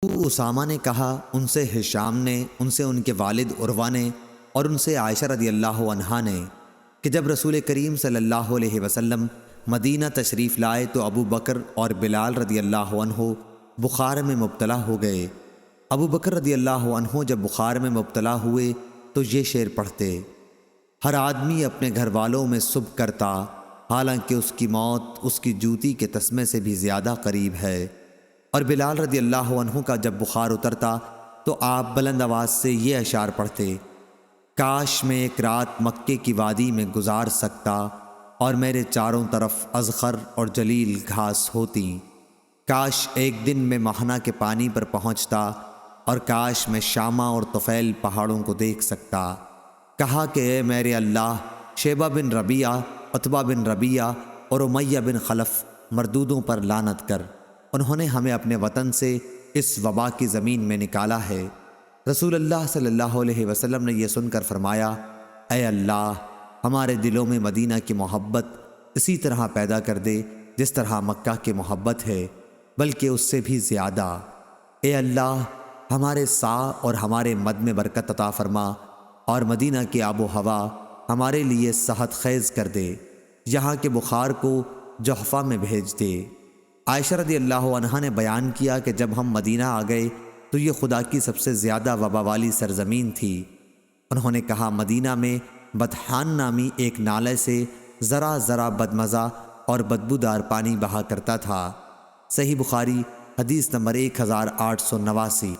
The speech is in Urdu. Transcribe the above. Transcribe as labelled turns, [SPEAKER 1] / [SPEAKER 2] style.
[SPEAKER 1] ابو اسامہ نے کہا ان سے ہشام نے، ان سے ان کے والد عروہ نے، اور ان سے عائشہ رضی اللہ عنہا نے کہ جب رسول کریم صلی اللہ علیہ وسلم مدینہ تشریف لائے تو ابو بکر اور بلال رضی اللہ عنہ بخار میں مبتلا ہو گئے۔ ابو بکر رضی اللہ عنہ جب بخار میں مبتلا ہوئے تو یہ شعر پڑھتے: ہر آدمی اپنے گھر والوں میں سب کرتا، حالانکہ اس کی موت اس کی جوتی کے تسمے سے بھی زیادہ قریب ہے۔ اور بلال رضی اللہ عنہ کا جب بخار اترتا تو آپ بلند آواز سے یہ اشعار پڑھتے: کاش میں ایک رات مکے کی وادی میں گزار سکتا، اور میرے چاروں طرف اذخر اور جلیل گھاس ہوتی۔ کاش ایک دن میں مہنا کے پانی پر پہنچتا، اور کاش میں شامہ اور طفیل پہاڑوں کو دیکھ سکتا۔ کہا کہ اے میرے اللہ، شیبہ بن ربیعہ، عتبہ بن ربیعہ اور امیہ بن خلف مردودوں پر لعنت کر، انہوں نے ہمیں اپنے وطن سے اس وبا کی زمین میں نکالا ہے۔ رسول اللہ صلی اللہ علیہ وسلم نے یہ سن کر فرمایا: اے اللہ، ہمارے دلوں میں مدینہ کی محبت اسی طرح پیدا کر دے جس طرح مکہ کی محبت ہے، بلکہ اس سے بھی زیادہ۔ اے اللہ، ہمارے سا اور ہمارے مد میں برکت عطا فرما، اور مدینہ کی آب و ہوا ہمارے لیے صحت خیز کر دے، یہاں کے بخار کو جحفہ میں بھیج دے۔ عائشہ رضی اللہ عنہا نے بیان کیا کہ جب ہم مدینہ آ گئے تو یہ خدا کی سب سے زیادہ وبا والی سرزمین تھی۔ انہوں نے کہا مدینہ میں بطحان نامی ایک نالے سے ذرا ذرا بدمزہ اور بدبودار پانی بہا کرتا تھا۔ صحیح بخاری حدیث نمبر 1889۔